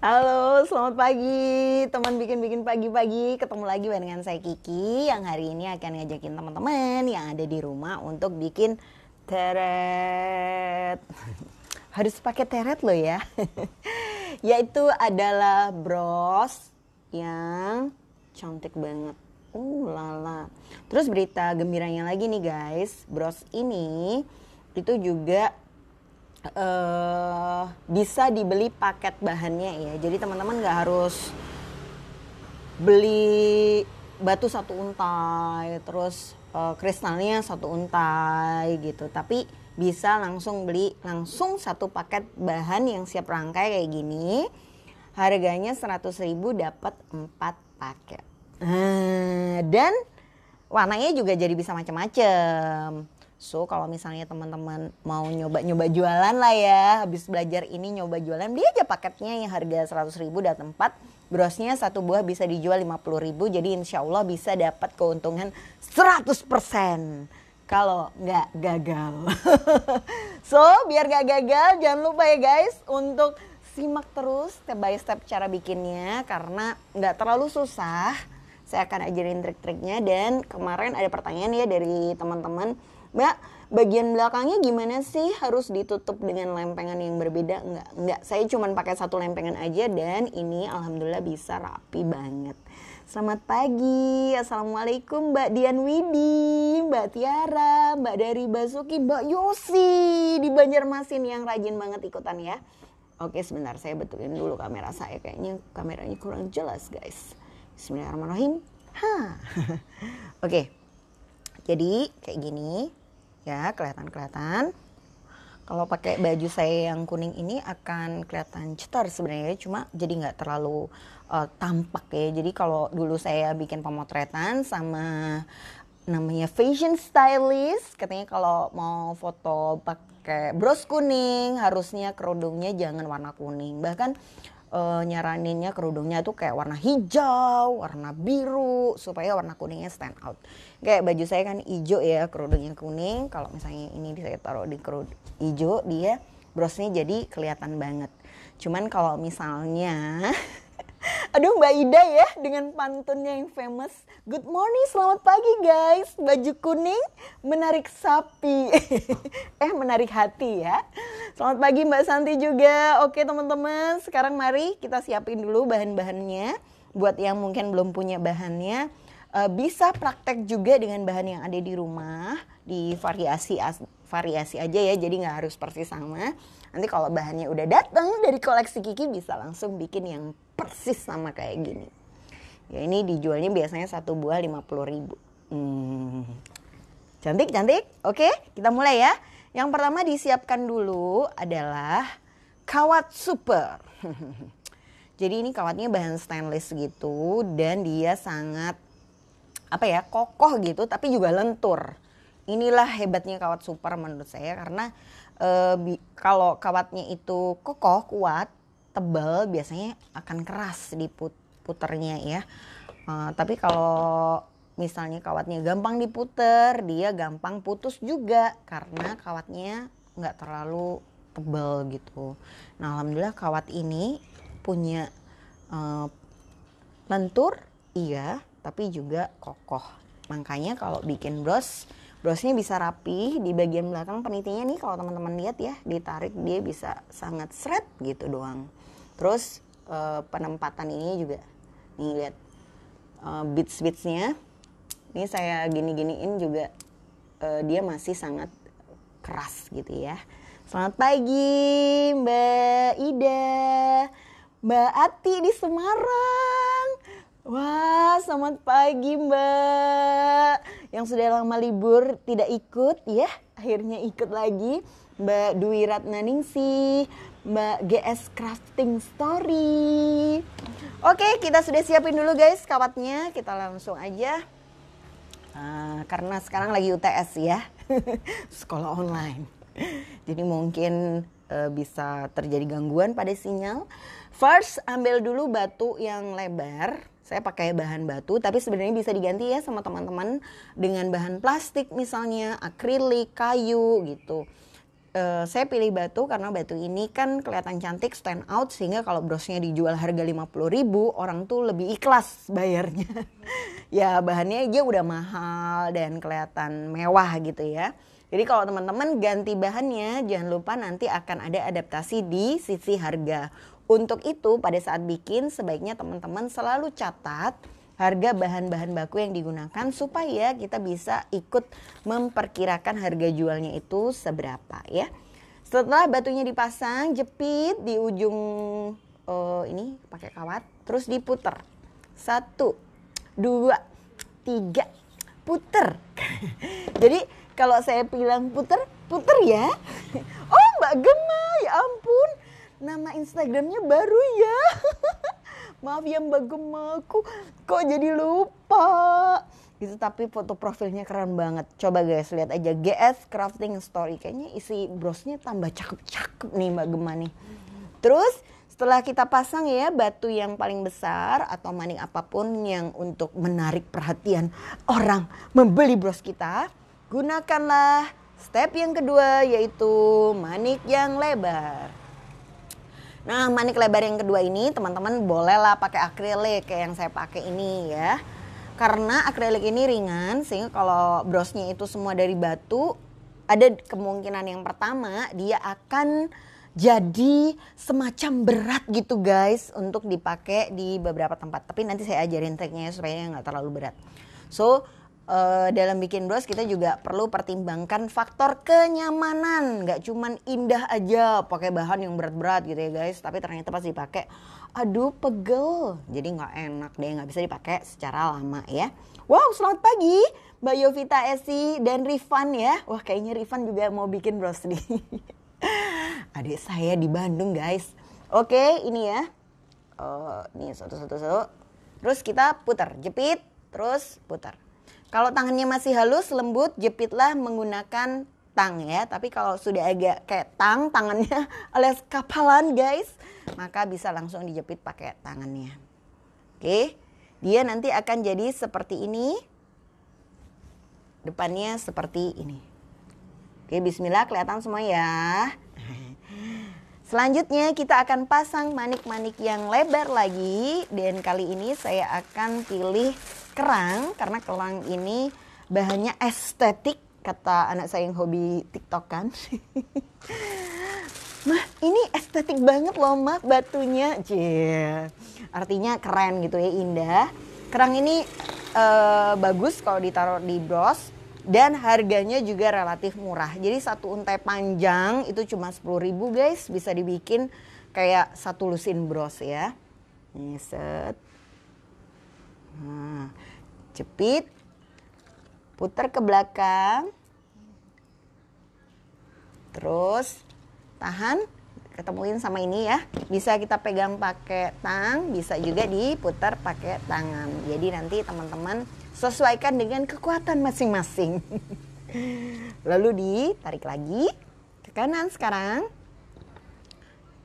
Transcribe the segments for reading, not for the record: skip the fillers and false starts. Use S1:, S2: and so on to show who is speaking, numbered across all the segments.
S1: Halo, selamat pagi teman bikin-bikin pagi-pagi. Ketemu lagi dengan saya Kiki yang hari ini akan ngajakin teman-teman yang ada di rumah untuk bikin teret. Harus pakai teret loh ya. Yaitu adalah bros yang cantik banget. Lala. Terus berita gembiranya lagi nih guys, bros ini itu juga bisa dibeli paket bahannya ya. Jadi teman-teman nggak harus beli batu satu untai, terus kristalnya satu untai gitu. Tapi bisa langsung beli langsung satu paket bahan yang siap rangkai kayak gini. Harganya 100.000 dapat 4 paket. Dan warnanya juga jadi bisa macam-macam. So kalau misalnya teman-teman mau nyoba jualan lah ya, habis belajar ini nyoba jualan, beli aja paketnya yang harga 100.000 dapat 4. Brosnya satu buah bisa dijual 50.000, jadi insya Allah bisa dapat keuntungan 100% kalau nggak gagal. So biar nggak gagal jangan lupa ya guys untuk simak terus step by step cara bikinnya karena nggak terlalu susah. Saya akan ajarin trik-triknya dan kemarin ada pertanyaan ya dari teman-teman, Mbak, bagian belakangnya gimana sih? Harus ditutup dengan lempengan yang berbeda? Enggak. Saya cuma pakai satu lempengan aja dan ini alhamdulillah bisa rapi banget. Selamat pagi, Assalamualaikum Mbak Dian Widi, Mbak Tiara, Mbak dari Basuki, Mbak Yosi di Banjarmasin yang rajin banget ikutan ya. Oke sebentar, saya betulin dulu kamera saya, kayaknya kameranya kurang jelas guys. Bismillahirrahmanirrahim. Oke. Jadi kayak gini ya, kelihatan. Kalau pakai baju saya yang kuning ini akan kelihatan cetar sebenarnya, cuma jadi nggak terlalu tampak ya. Jadi kalau dulu saya bikin pemotretan sama namanya fashion stylist, katanya kalau mau foto pakai bros kuning harusnya kerudungnya jangan warna kuning. Bahkan nyaraninnya kerudungnya tuh kayak warna hijau, warna biru supaya warna kuningnya stand out. Kayak baju saya kan hijau ya, kerudungnya kuning. Kalau misalnya ini saya taruh di kerudung hijau, dia brosnya jadi kelihatan banget. Cuman kalau misalnya aduh Mbak Ida ya dengan pantunnya yang famous. Good morning, selamat pagi guys. Baju kuning menarik sapi. Menarik hati ya. Selamat pagi Mbak Santi juga. Oke teman-teman, sekarang mari kita siapin dulu bahan-bahannya. Buat yang mungkin belum punya bahannya, bisa praktek juga dengan bahan yang ada di rumah. Di variasi aja ya, jadi nggak harus persis sama. Nanti kalau bahannya udah datang dari koleksi Kiki bisa langsung bikin yang persis sama kayak gini. Ya ini dijualnya biasanya satu buah 50.000. Cantik. Oke, kita mulai ya. Yang pertama disiapkan dulu adalah kawat super. Jadi ini kawatnya bahan stainless gitu dan dia sangat kokoh gitu tapi juga lentur. Inilah hebatnya kawat super menurut saya karena kalau kawatnya itu kokoh, kuat, tebal biasanya akan keras diputernya ya. Tapi kalau misalnya kawatnya gampang diputer, dia gampang putus juga karena kawatnya nggak terlalu tebal gitu. Nah alhamdulillah kawat ini punya lentur, iya, tapi juga kokoh. Makanya kalau bikin brosnya bisa rapi. Di bagian belakang penitinya nih kalau teman-teman lihat ya, ditarik dia bisa sangat seret gitu doang. Terus penempatan ini juga, nih lihat beads-beadsnya. Ini saya gini-giniin juga dia masih sangat keras gitu ya. Selamat pagi Mbak Ida, Mbak Ati di Semarang. Wah selamat pagi Mbak. Yang sudah lama libur tidak ikut ya, akhirnya ikut lagi. Mbak Dwi Ratnaningsi, Mbak GS Crafting Story. Oke kita sudah siapin dulu guys kawatnya, kita langsung aja. Karena sekarang lagi UTS ya, sekolah online. Jadi mungkin bisa terjadi gangguan pada sinyal. First ambil dulu batu yang lebar. Saya pakai bahan batu, tapi sebenarnya bisa diganti ya sama teman-teman dengan bahan plastik misalnya, akrilik, kayu gitu. saya pilih batu karena batu ini kan kelihatan cantik, stand out, sehingga kalau brosnya dijual harga 50.000 orang tuh lebih ikhlas bayarnya. Ya bahannya aja udah mahal dan kelihatan mewah gitu ya. Jadi kalau teman-teman ganti bahannya jangan lupa nanti akan ada adaptasi di sisi harga. Untuk itu pada saat bikin sebaiknya teman-teman selalu catat harga bahan-bahan baku yang digunakan supaya kita bisa ikut memperkirakan harga jualnya itu seberapa ya. Setelah batunya dipasang, jepit di ujung ini pakai kawat, terus diputer. 1, 2, 3, puter. Jadi kalau saya bilang puter, puter ya. Oh Mbak Gemma, ya ampun. Nama Instagramnya baru ya. Maaf ya Mbak Gemma, kok jadi lupa. Gitu, tapi foto profilnya keren banget. Coba guys, lihat aja GS Crafting Story. Kayaknya isi brosnya tambah cakep-cakep nih Mbak Gemma nih. Terus setelah kita pasang ya batu yang paling besar atau manik apapun yang untuk menarik perhatian orang membeli bros kita, gunakanlah step yang kedua yaitu manik yang lebar. Nah manik lebar yang kedua ini teman-teman bolehlah pakai akrilik kayak yang saya pakai ini ya. Karena akrilik ini ringan sehingga kalau brosnya itu semua dari batu, ada kemungkinan yang pertama dia akan jadi semacam berat gitu guys untuk dipakai di beberapa tempat. Tapi nanti saya ajarin triknya supaya nggak terlalu berat. So dalam bikin bros kita juga perlu pertimbangkan faktor kenyamanan. Nggak cuman indah aja pakai bahan yang berat-berat gitu ya guys. Tapi ternyata pas dipakai, aduh pegel. Jadi nggak enak deh, nggak bisa dipakai secara lama ya. Wow, selamat pagi Mbak Yovita, Esi, dan Rifan ya. Wah kayaknya Rifan juga mau bikin bros nih. Adik saya di Bandung guys. Oke ini ya. Ini satu. Terus kita putar, jepit, terus putar. Kalau tangannya masih halus, lembut, jepitlah menggunakan tang ya. Tapi kalau sudah agak kayak tangannya alias kapalan guys, maka bisa langsung dijepit pakai tangannya. Oke, dia nanti akan jadi seperti ini. Depannya seperti ini. Oke, bismillah, kelihatan semua ya. Selanjutnya kita akan pasang manik-manik yang lebar lagi. Dan kali ini saya akan pilih kerang. Karena kerang ini bahannya estetik. Kata anak saya yang hobi TikTok kan. Mah ini estetik banget loh mah batunya. Cie. Artinya keren gitu ya, indah. Kerang ini bagus kalau ditaruh di bros. Dan harganya juga relatif murah. Jadi satu untai panjang itu cuma 10.000 guys. Bisa dibikin kayak satu lusin bros ya. Ini set. Nah, jepit. Putar ke belakang. Terus tahan. Ketemuin sama ini ya. Bisa kita pegang pakai tang. Bisa juga diputar pakai tangan. Jadi nanti teman-teman sesuaikan dengan kekuatan masing-masing. Lalu ditarik lagi ke kanan sekarang.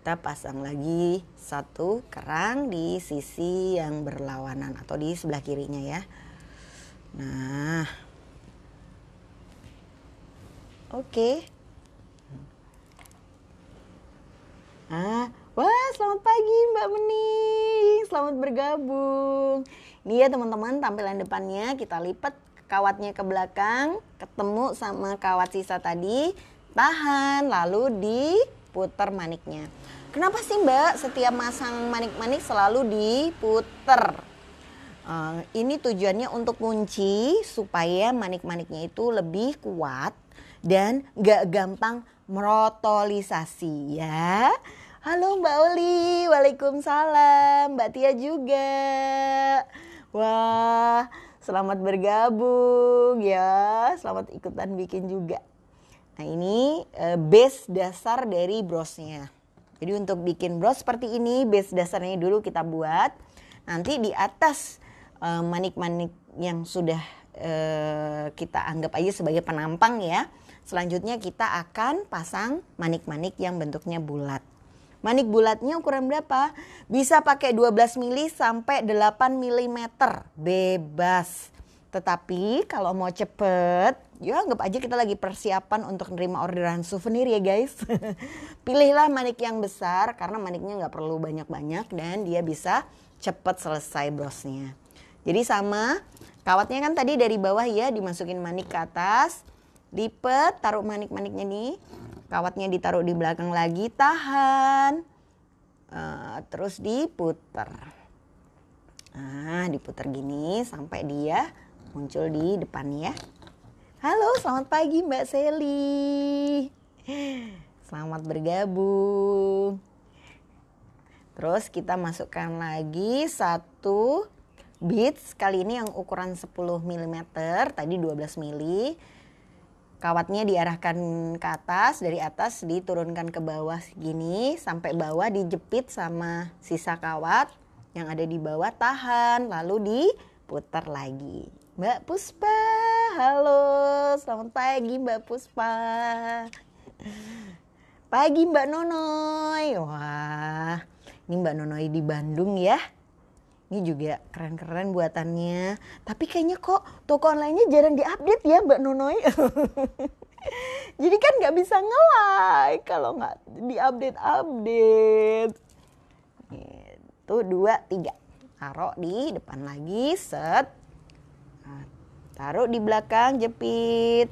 S1: Kita pasang lagi satu kerang di sisi yang berlawanan atau di sebelah kirinya ya. Nah. Oke. Wah, selamat pagi Mbak Mening. Selamat bergabung. Ini ya teman-teman tampilan depannya, kita lipat kawatnya ke belakang, ketemu sama kawat sisa tadi, tahan lalu diputer maniknya. Kenapa sih Mbak setiap masang manik-manik selalu diputer? Ini tujuannya untuk kunci supaya manik-maniknya itu lebih kuat dan gak gampang merotolisasi ya. Halo Mbak Oli, waalaikumsalam, Mbak Tia juga. Wah, selamat bergabung ya, selamat ikutan bikin juga. Nah ini base dasar dari brosnya. Jadi untuk bikin bros seperti ini, base dasarnya dulu kita buat. Nanti di atas manik-manik yang sudah kita anggap aja sebagai penampang ya. Selanjutnya kita akan pasang manik-manik yang bentuknya bulat. Manik bulatnya ukuran berapa? Bisa pakai 12 mili sampai 8 mm. Bebas. Tetapi kalau mau cepet, ya anggap aja kita lagi persiapan untuk nerima orderan souvenir ya guys. Pilihlah manik yang besar karena maniknya nggak perlu banyak-banyak dan dia bisa cepet selesai brosnya. Jadi sama, kawatnya kan tadi dari bawah ya, dimasukin manik ke atas, lipet, taruh manik-maniknya nih, kawatnya ditaruh di belakang lagi, tahan, terus diputer. Nah, diputer gini sampai dia muncul di depan ya. Halo, selamat pagi Mbak Sally. Selamat bergabung. Terus kita masukkan lagi satu beads, kali ini yang ukuran 10 mm, tadi 12 mili. Kawatnya diarahkan ke atas, dari atas diturunkan ke bawah gini, sampai bawah dijepit sama sisa kawat yang ada di bawah, tahan, lalu diputar lagi. Mbak Puspa, halo, selamat pagi Mbak Puspa. Pagi Mbak Nonoy. Wah, ini Mbak Nonoy di Bandung ya. Ini juga keren-keren buatannya. Tapi kayaknya kok toko online-nya jarang diupdate ya Mbak Nonoy. Jadi kan gak bisa nge-like kalau gak diupdate-update. Itu 2, 3. Taruh di depan lagi, set. Nah, taruh di belakang, jepit.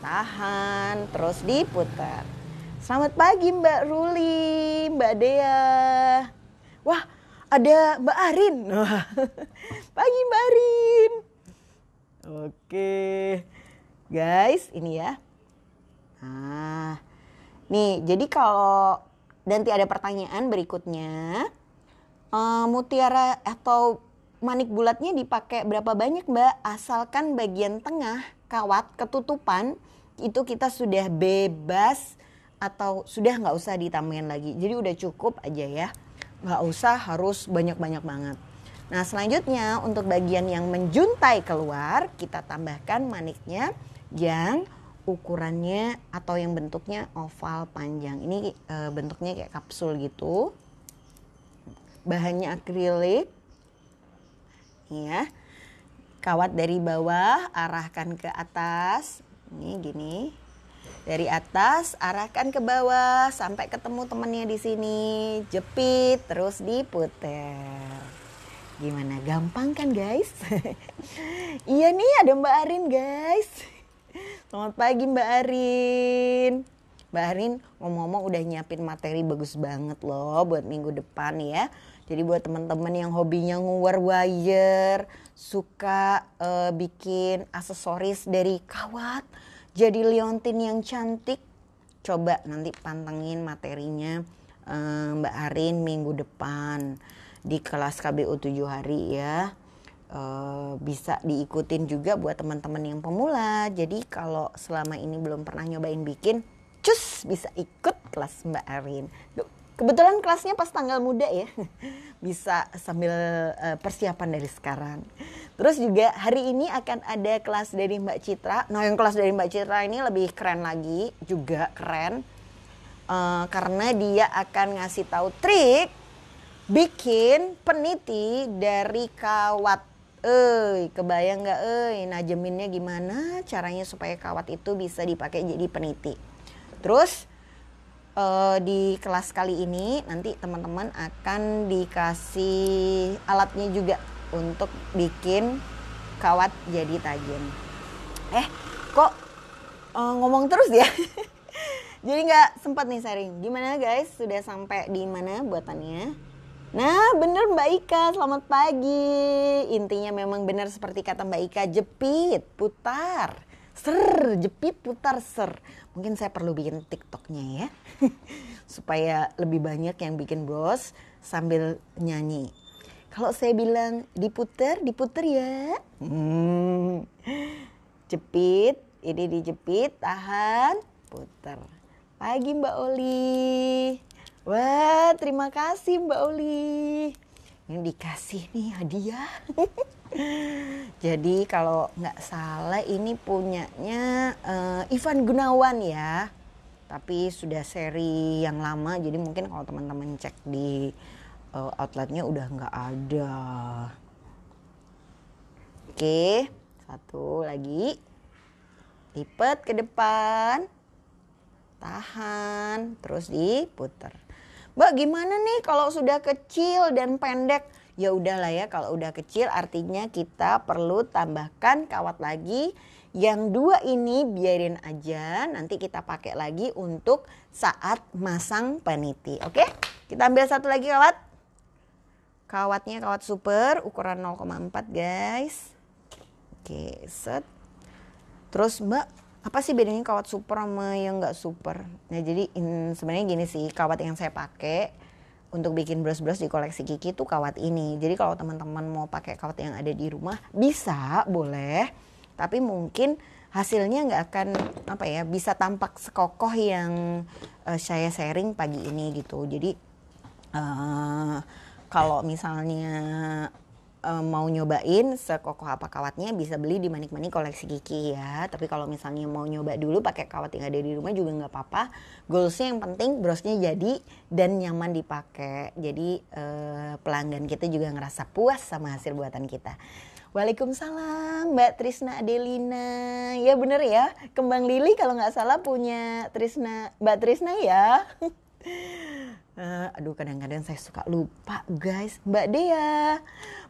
S1: Tahan, terus diputar. Selamat pagi Mbak Ruli, Mbak Dea. Wah, ada Mbak Arin. Pagi Mbak Arin. Oke. Guys, ini ya. Nah, nih jadi kalau nanti ada pertanyaan berikutnya, mutiara atau manik bulatnya dipakai berapa banyak Mbak? Asalkan bagian tengah kawat ketutupan itu kita sudah bebas atau sudah nggak usah ditambahin lagi. Jadi udah cukup aja ya, nggak usah harus banyak-banyak banget. Nah selanjutnya untuk bagian yang menjuntai keluar kita tambahkan maniknya yang ukurannya atau yang bentuknya oval panjang. Ini bentuknya kayak kapsul gitu. Bahannya akrilik. Ya, kawat dari bawah arahkan ke atas, ini gini, dari atas arahkan ke bawah sampai ketemu temennya di sini, jepit terus diputer. Gimana, gampang kan guys? Iya nih ada Mbak Arin guys. Selamat pagi Mbak Arin. Mbak Arin ngomong-ngomong udah nyiapin materi bagus banget loh buat minggu depan ya. Jadi buat teman-teman yang hobinya nge-wire, suka bikin aksesoris dari kawat, jadi liontin yang cantik, coba nanti pantengin materinya Mbak Arin minggu depan di kelas KBO 7 hari ya. Bisa diikutin juga buat teman-teman yang pemula. Jadi kalau selama ini belum pernah nyobain bikin, cus bisa ikut kelas Mbak Arin. Kebetulan kelasnya pas tanggal muda ya, bisa sambil persiapan dari sekarang. Terus juga hari ini akan ada kelas dari Mbak Citra. Nah yang kelas dari Mbak Citra ini lebih keren lagi, juga keren. Karena dia akan ngasih tahu trik bikin peniti dari kawat. Kebayang gak najeminnya gimana caranya supaya kawat itu bisa dipakai jadi peniti. Terus di kelas kali ini nanti teman-teman akan dikasih alatnya juga untuk bikin kawat jadi tajam. Kok ngomong terus ya? Jadi nggak sempat nih sharing. Gimana guys? Sudah sampai di mana buatannya? Nah bener Mbak Ika, selamat pagi. Intinya memang benar seperti kata Mbak Ika, jepit, putar. Ser, jepit, putar, ser. Mungkin saya perlu bikin TikToknya ya. Supaya lebih banyak yang bikin bros sambil nyanyi. Kalau saya bilang diputer, diputer ya. Jepit, ini dijepit, tahan, puter. Pagi Mbak Oli. Wah, terima kasih Mbak Oli. Ini dikasih nih hadiah. Jadi kalau nggak salah ini punyanya Ivan Gunawan ya. Tapi sudah seri yang lama, jadi mungkin kalau teman-teman cek di outletnya udah nggak ada. Oke, satu lagi. Lipat ke depan. Tahan, terus diputer. Mbak, gimana nih kalau sudah kecil dan pendek? Ya udahlah ya, kalau udah kecil artinya kita perlu tambahkan kawat lagi. Yang 2 ini biarin aja, nanti kita pakai lagi untuk saat masang peniti. Oke, kita ambil satu lagi kawat. Kawatnya kawat super ukuran 0,4 guys. Oke, set. Terus Mbak, apa sih bedanya kawat super sama yang nggak super? Nah jadi sebenarnya gini sih, kawat yang saya pakai untuk bikin bros-bros di koleksi Kiki tuh kawat ini. Jadi kalau teman-teman mau pakai kawat yang ada di rumah bisa, boleh. Tapi mungkin hasilnya nggak akan bisa tampak sekokoh yang saya sharing pagi ini gitu. Jadi kalau misalnya mau nyobain sekokoh apa kawatnya bisa beli di manik-manik koleksi Kiki ya. Tapi kalau misalnya mau nyoba dulu pakai kawat yang ada di rumah juga nggak apa-apa. Goalsnya yang penting brosnya jadi dan nyaman dipakai. Jadi pelanggan kita juga ngerasa puas sama hasil buatan kita. Waalaikumsalam Mbak Trisna Adelina. Ya bener ya, kembang lili kalau nggak salah punya Mbak Trisna ya. Aduh kadang-kadang saya suka lupa guys. Mbak Dea,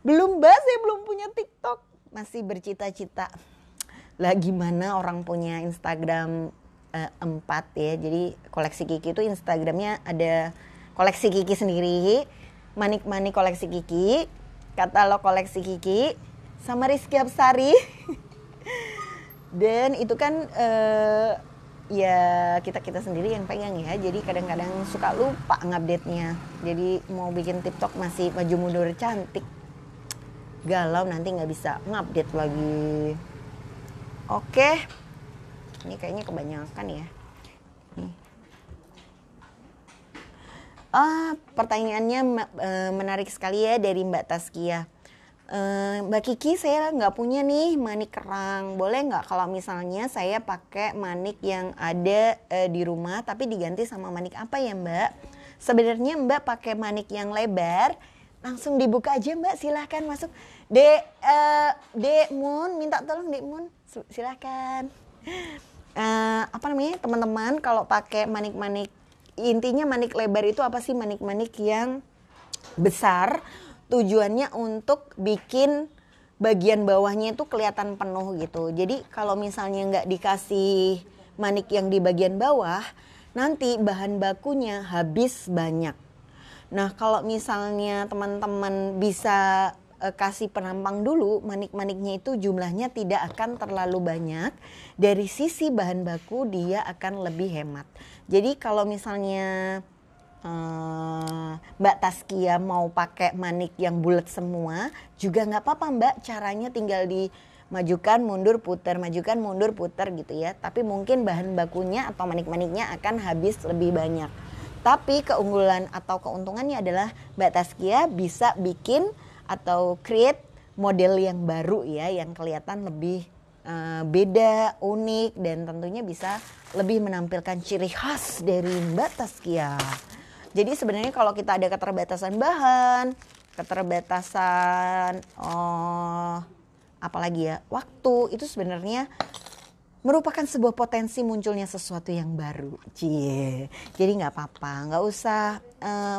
S1: saya belum punya TikTok. Masih bercita-cita. Lah gimana orang punya Instagram 4 ya. Jadi koleksi Kiki itu Instagramnya ada koleksi Kiki sendiri, manik-manik koleksi Kiki, katalog koleksi Kiki, sama Rizky Absari. Dan itu kan ya kita sendiri yang pegang ya, jadi kadang-kadang suka lupa ngupdate-nya. Jadi mau bikin TikTok masih maju mundur cantik, galau nanti nggak bisa ngupdate lagi. Oke, ini kayaknya kebanyakan ya. Pertanyaannya menarik sekali ya dari Mbak Taskia. Mbak Kiki, saya nggak punya nih manik kerang. Boleh nggak kalau misalnya saya pakai manik yang ada di rumah tapi diganti sama manik apa ya Mbak? Sebenarnya Mbak pakai manik yang lebar, langsung dibuka aja Mbak, silahkan masuk. Dek Mun, minta tolong Dek Mun, silahkan. Teman-teman kalau pakai manik-manik, intinya manik lebar itu apa sih? Manik-manik yang besar. Tujuannya untuk bikin bagian bawahnya itu kelihatan penuh gitu. Jadi kalau misalnya nggak dikasih manik yang di bagian bawah, nanti bahan bakunya habis banyak. Nah kalau misalnya teman-teman bisa kasih penampang dulu, manik-maniknya itu jumlahnya tidak akan terlalu banyak. Dari sisi bahan baku dia akan lebih hemat. Jadi kalau misalnya Mbak Taskia mau pakai manik yang bulat semua juga nggak apa-apa Mbak, caranya tinggal dimajukan mundur putar gitu ya. Tapi mungkin bahan bakunya atau manik-maniknya akan habis lebih banyak. Tapi keunggulan atau keuntungannya adalah Mbak Taskia bisa bikin atau create model yang baru ya, yang kelihatan lebih beda, unik, dan tentunya bisa lebih menampilkan ciri khas dari Mbak Taskia. Jadi sebenarnya kalau kita ada keterbatasan bahan, keterbatasan apalagi ya, waktu, itu sebenarnya merupakan sebuah potensi munculnya sesuatu yang baru. Jadi nggak apa-apa, nggak usah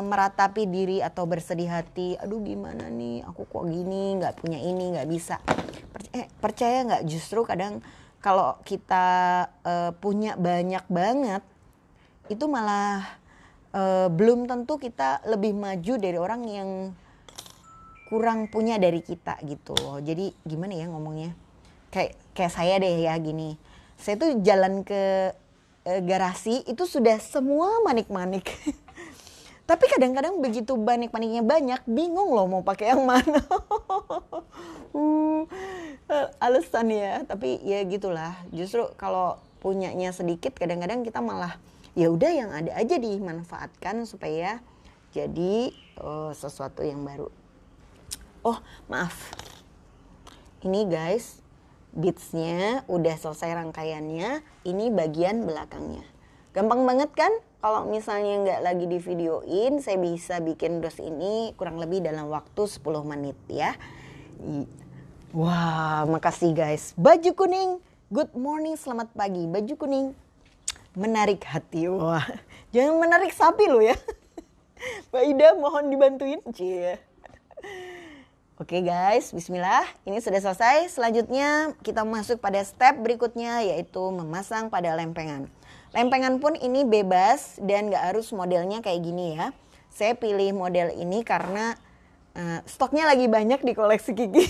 S1: meratapi diri atau bersedih hati. Aduh gimana nih, aku kok gini, nggak punya ini, nggak bisa. Percaya nggak, justru kadang kalau kita punya banyak banget, itu malah belum tentu kita lebih maju dari orang yang kurang punya dari kita gitu. Jadi gimana ya ngomongnya? Kayak saya deh ya gini. Saya tuh jalan ke garasi itu sudah semua manik-manik. Tapi kadang-kadang begitu manik-maniknya banyak, bingung loh mau pakai yang mana. Alasan ya, tapi ya gitulah. Justru kalau punyanya sedikit kadang-kadang kita malah ya udah yang ada aja dimanfaatkan supaya jadi sesuatu yang baru. Oh maaf, ini guys beadsnya udah selesai rangkaiannya. Ini bagian belakangnya, gampang banget kan? Kalau misalnya nggak lagi di videoin, saya bisa bikin bros ini kurang lebih dalam waktu 10 menit ya. Wah, makasih guys. Baju kuning, good morning, selamat pagi. Baju kuning, menarik hati. Wah, jangan menarik sapi lo ya. Mbak Ida mohon dibantuin. Cie. Oke guys, bismillah. Ini sudah selesai. Selanjutnya kita masuk pada step berikutnya, yaitu memasang pada lempengan. Lempengan pun ini bebas dan gak harus modelnya kayak gini ya. Saya pilih model ini karena stoknya lagi banyak di koleksi Kiki.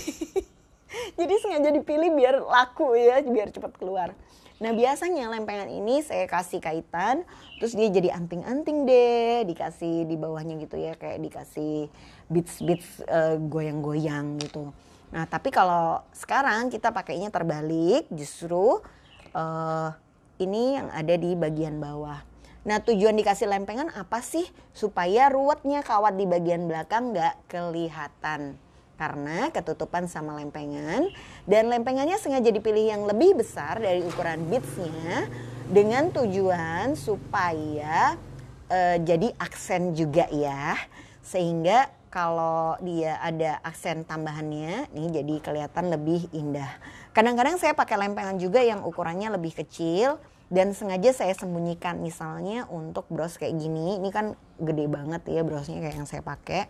S1: Jadi sengaja dipilih biar laku ya, biar cepat keluar. Nah biasanya lempengan ini saya kasih kaitan, terus dia jadi anting-anting deh, dikasih di bawahnya gitu ya, kayak dikasih beads goyang-goyang gitu. Nah tapi kalau sekarang kita pakainya terbalik, justru ini yang ada di bagian bawah. Nah tujuan dikasih lempengan apa sih? Supaya ruwetnya kawat di bagian belakang nggak kelihatan. Karena ketutupan sama lempengan, dan lempengannya sengaja dipilih yang lebih besar dari ukuran beadsnya dengan tujuan supaya jadi aksen juga ya, sehingga kalau dia ada aksen tambahannya nih jadi kelihatan lebih indah. Kadang-kadang saya pakai lempengan juga yang ukurannya lebih kecil dan sengaja saya sembunyikan, misalnya untuk bros kayak gini, ini kan gede banget ya brosnya kayak yang saya pakai.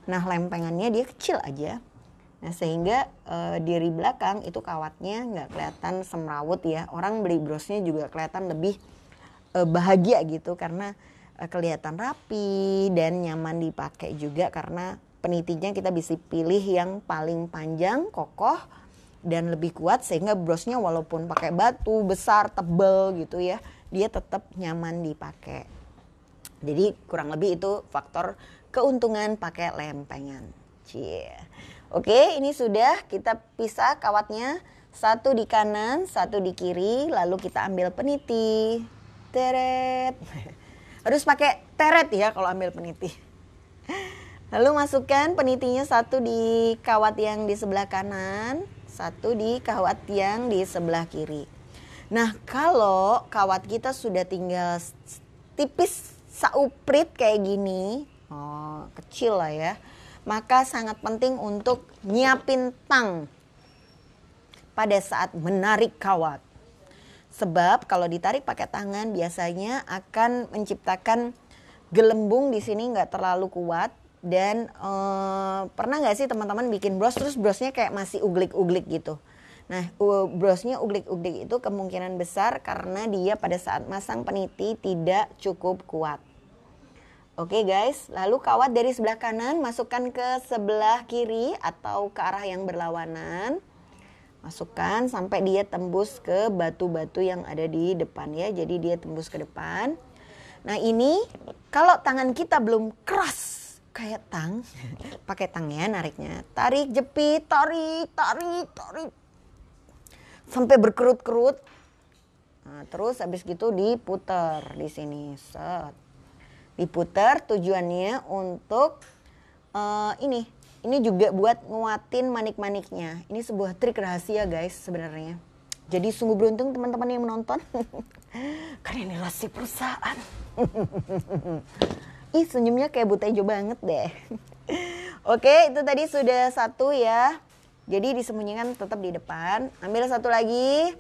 S1: Nah lempengannya dia kecil aja. Nah sehingga diri belakang itu kawatnya nggak kelihatan semrawut ya. Orang beli brosnya juga kelihatan lebih bahagia gitu karena kelihatan rapi dan nyaman dipakai juga, karena penitinya kita bisa pilih yang paling panjang, kokoh dan lebih kuat, sehingga brosnya walaupun pakai batu besar tebel gitu ya, dia tetap nyaman dipakai. Jadi kurang lebih itu faktor keuntungan pakai lempengan. Cie. Oke, ini sudah kita pisah kawatnya, satu di kanan, satu di kiri, lalu kita ambil peniti. Teret. Harus pakai teret ya kalau ambil peniti. Lalu masukkan penitinya satu di kawat yang di sebelah kanan, satu di kawat yang di sebelah kiri. Nah, kalau kawat kita sudah tinggal tipis sauprit kayak gini, kecil lah ya, maka sangat penting untuk nyiapin tang pada saat menarik kawat. Sebab kalau ditarik pakai tangan biasanya akan menciptakan gelembung di sini nggak terlalu kuat. Dan pernah nggak sih teman-teman bikin bros terus brosnya kayak masih uglik-uglik gitu. Nah brosnya uglik-uglik itu kemungkinan besar karena dia pada saat masang peniti tidak cukup kuat. Oke guys, lalu kawat dari sebelah kanan masukkan ke sebelah kiri atau ke arah yang berlawanan. Masukkan sampai dia tembus ke batu-batu yang ada di depan ya. Jadi dia tembus ke depan. Nah ini kalau tangan kita belum keras kayak tang, pakai tang ya nariknya. Tarik, jepit, tarik. Sampai berkerut-kerut. Nah, terus habis gitu diputer di sini. Set. Diputer tujuannya untuk ini juga buat nguatin manik-maniknya. Ini sebuah trik rahasia guys sebenarnya. Jadi sungguh beruntung teman-teman yang menonton. Karena ini rahasia perusahaan. Ih senyumnya kayak Butejo banget deh. Oke, itu tadi sudah satu ya. Jadi disembunyikan tetap di depan. Ambil satu lagi.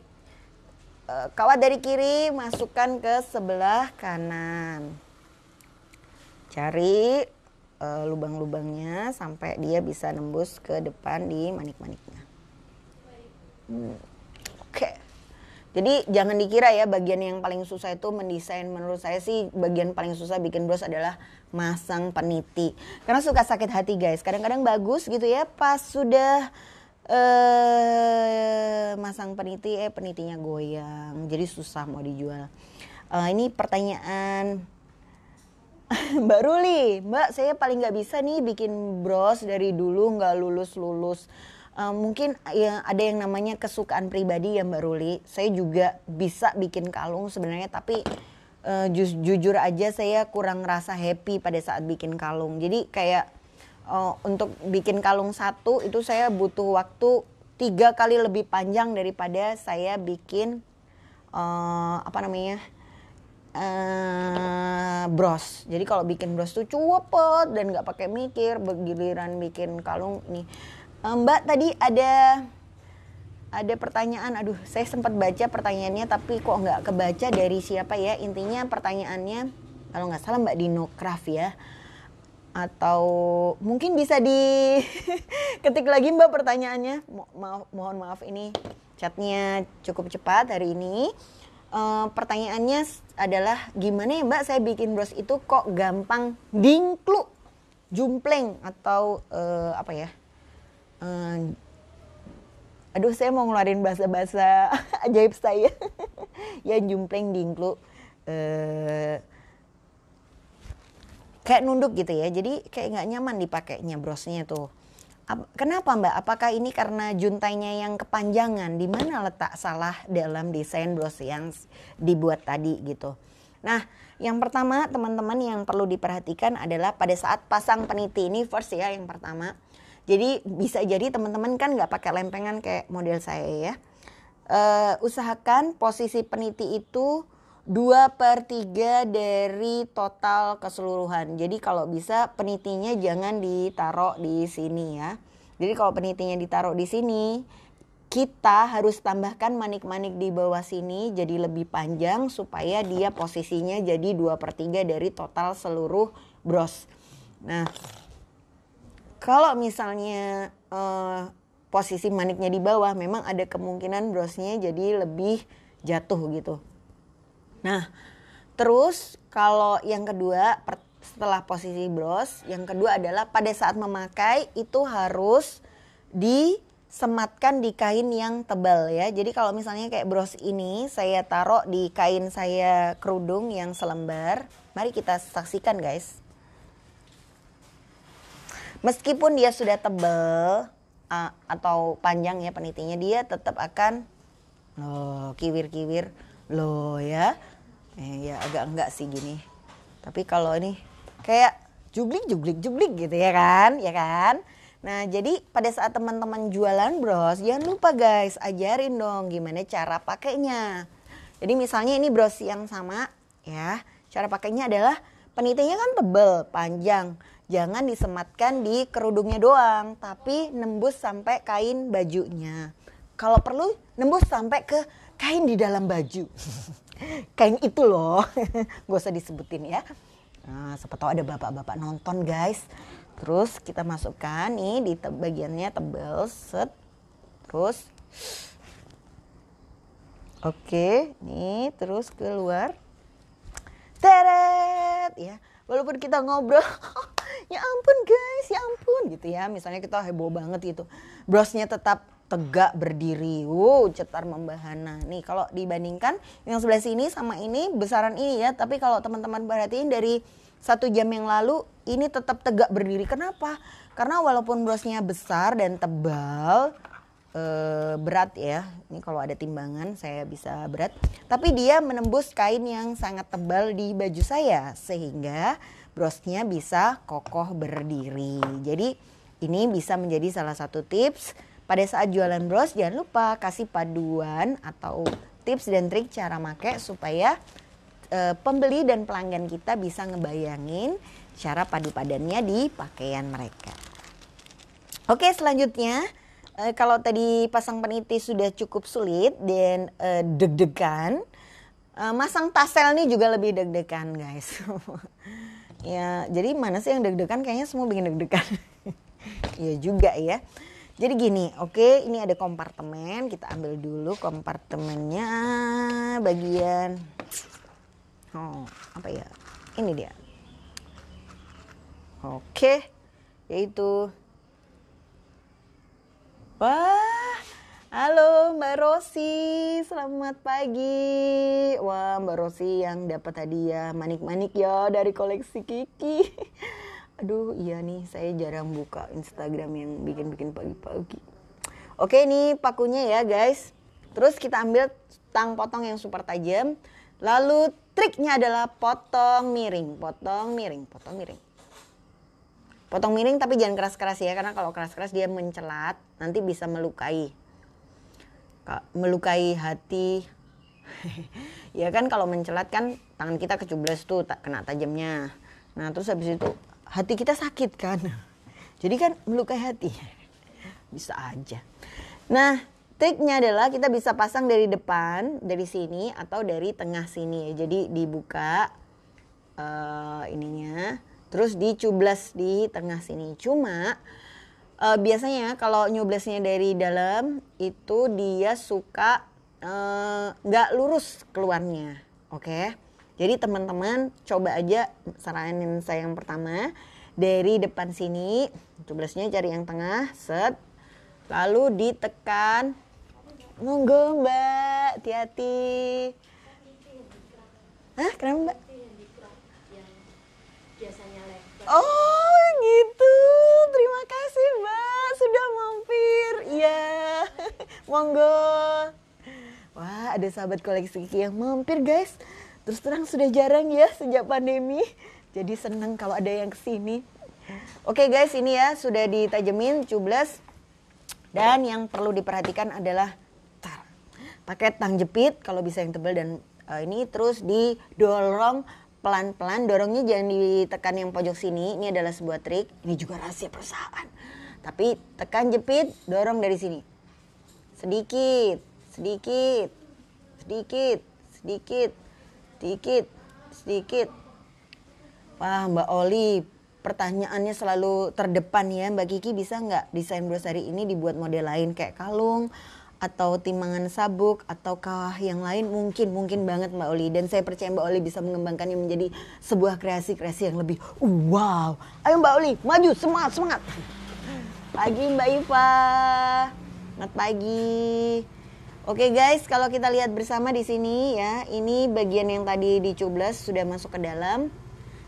S1: Kawat dari kiri masukkan ke sebelah kanan. Cari lubang-lubangnya sampai dia bisa nembus ke depan di manik-maniknya. Oke. Jadi jangan dikira ya bagian yang paling susah itu mendesain. Menurut saya sih bagian paling susah bikin bros adalah masang peniti. Karena suka sakit hati guys. Kadang-kadang bagus gitu ya pas sudah masang peniti penitinya goyang. Jadi susah mau dijual. Ini pertanyaan Mbak Ruli, Mbak saya paling gak bisa nih bikin bros dari dulu gak lulus-lulus. Mungkin ya ada yang namanya kesukaan pribadi ya Mbak Ruli. Saya juga bisa bikin kalung sebenarnya, tapi jujur aja saya kurang rasa happy pada saat bikin kalung. Jadi kayak untuk bikin kalung satu itu saya butuh waktu 3 kali lebih panjang daripada saya bikin bros. Jadi kalau bikin bros tuh cepet dan nggak pakai mikir. Giliran bikin kalung nih Mbak tadi ada pertanyaan, aduh saya sempat baca pertanyaannya tapi kok nggak kebaca dari siapa ya. Intinya pertanyaannya kalau nggak salah Mbak Dinokraft ya, atau mungkin bisa diketik lagi Mbak pertanyaannya. Mohon maaf ini chatnya cukup cepat hari ini. Pertanyaannya adalah gimana ya Mbak saya bikin bros itu kok gampang dingklu, jumpleng atau apa ya? Aduh saya mau ngeluarin bahasa-bahasa ajaib saya. Ya jumpleng, dingklu, kayak nunduk gitu ya. Jadi kayak nggak nyaman dipakainya brosnya tuh. Kenapa Mbak? Apakah ini karena juntainya yang kepanjangan? Di mana letak salah dalam desain bros yang dibuat tadi gitu? Nah, yang pertama teman-teman yang perlu diperhatikan adalah pada saat pasang peniti ini first ya yang pertama. Jadi bisa jadi teman-teman kan nggak pakai lempengan kayak model saya ya. Usahakan posisi peniti itu 2/3 dari total keseluruhan. Jadi kalau bisa penitinya jangan ditaruh di sini ya. Jadi kalau penitinya ditaruh di sini, kita harus tambahkan manik-manik di bawah sini jadi lebih panjang supaya dia posisinya jadi 2/3 dari total seluruh bros. Nah, kalau misalnya posisi maniknya di bawah, memang ada kemungkinan brosnya jadi lebih jatuh gitu. Nah, terus kalau yang kedua setelah posisi bros, yang kedua adalah pada saat memakai itu harus disematkan di kain yang tebal ya. Jadi kalau misalnya kayak bros ini saya taruh di kain saya kerudung yang selembar, mari kita saksikan guys. Meskipun dia sudah tebal atau panjang ya penitinya, dia tetap akan kiwir-kiwir loh ya. Ya agak enggak sih gini. Tapi kalau ini kayak juglik gitu ya kan? Nah, jadi pada saat teman-teman jualan bros, jangan lupa guys, ajarin dong gimana cara pakainya. Jadi misalnya ini bros yang sama ya. Cara pakainya adalah penitinya kan tebal, panjang. Jangan disematkan di kerudungnya doang, tapi nembus sampai kain bajunya. Kalau perlu nembus sampai ke kain di dalam baju. Kain itu loh, gak usah disebutin ya. Nah, siapa tahu ada bapak-bapak nonton guys. Terus kita masukkan nih di bagiannya tebal, set. Terus, oke, nih terus keluar. Teret ya. Walaupun kita ngobrol, ya ampun guys, ya ampun gitu ya. Misalnya kita heboh banget gitu. Brosnya tetap tegak berdiri. Cetar membahana. Nih kalau dibandingkan yang sebelah sini sama ini besaran ini ya. Tapi kalau teman-teman perhatiin dari 1 jam yang lalu ini tetap tegak berdiri. Kenapa? Karena walaupun brosnya besar dan tebal, berat ya. Ini kalau ada timbangan saya bisa berat. Tapi dia menembus kain yang sangat tebal di baju saya sehingga brosnya bisa kokoh berdiri. Jadi ini bisa menjadi salah satu tips pada saat jualan bros. Jangan lupa kasih paduan atau tips dan trik cara pakai supaya pembeli dan pelanggan kita bisa ngebayangin cara padu-padannya di pakaian mereka. Oke, selanjutnya kalau tadi pasang peniti sudah cukup sulit dan deg-degan, masang tasel nih juga lebih deg-degan guys. Ya, jadi mana sih yang deg-degan? Kayaknya semua bikin deg-degan. Ya juga ya. Jadi gini, oke, ini ada kompartemen. Kita ambil dulu kompartemennya bagian apa ya? Ini dia. Oke, yaitu wah, halo Mbak Rosi, selamat pagi. Wah, Mbak Rosi yang dapat hadiah manik-manik ya dari koleksi Kiki. Aduh, iya nih, saya jarang buka Instagram yang bikin-bikin pagi-pagi. Oke, ini pakunya ya guys. Terus kita ambil tang potong yang super tajam. Lalu triknya adalah potong miring. Potong miring tapi jangan keras-keras ya, karena kalau keras-keras dia mencelat, nanti bisa melukai hati. Ya kan kalau mencelat kan tangan kita kecublas tuh, kena tajamnya. Nah terus habis itu hati kita sakit kan. Jadi kan melukai hati. bisa aja. Nah, triknya adalah kita bisa pasang dari depan, dari sini atau dari tengah sini ya. Jadi dibuka ininya, terus dicublas di tengah sini. Cuma biasanya kalau nyublesnya dari dalam itu dia suka nggak lurus keluarnya, oke? Jadi teman-teman coba aja, saranin saya yang pertama dari depan sini, cublesnya cari yang tengah, set, lalu ditekan. Monggo Mbak, hati-hati. Hah, kenapa Mbak? Oh gitu, terima kasih Mbak sudah mampir. Iya, monggo. Wah, ada sahabat koleksi Kiki yang mampir guys. Terus terang sudah jarang ya sejak pandemi. Jadi seneng kalau ada yang kesini. Oke guys, ini ya sudah ditajemin cubles. Dan yang perlu diperhatikan adalah pakai tang jepit kalau bisa yang tebal, dan ini terus didorong pelan-pelan. Dorongnya jangan ditekan yang pojok sini. Ini adalah sebuah trik. Ini juga rahasia perusahaan. Tapi tekan jepit, dorong dari sini. Sedikit, sedikit, sedikit, sedikit, sedikit, sedikit. Wah Mbak Oli, pertanyaannya selalu terdepan ya. Mbak Kiki bisa nggak desain bros hari ini dibuat model lain kayak kalung atau timbangan sabuk ataukah yang lain? Mungkin banget Mbak Oli, dan saya percaya Mbak Oli bisa mengembangkannya menjadi sebuah kreasi-kreasi yang lebih wow. Ayo Mbak Oli, maju, semangat. Pagi Mbak Iva, selamat pagi. Oke guys, kalau kita lihat bersama di sini ya, ini bagian yang tadi dicublas sudah masuk ke dalam.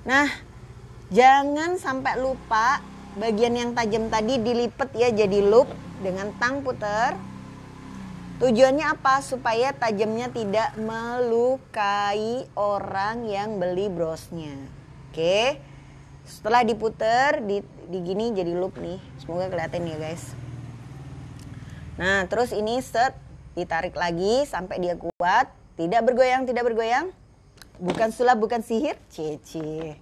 S1: Nah, jangan sampai lupa bagian yang tajam tadi dilipat ya jadi loop dengan tang puter. Tujuannya apa? Supaya tajamnya tidak melukai orang yang beli brosnya. Oke. Setelah diputer di gini jadi loop nih. Semoga kelihatan ya guys. Nah, terus ini set, ditarik lagi sampai dia kuat. Tidak bergoyang, tidak bergoyang. Bukan sulap, bukan sihir. Cece.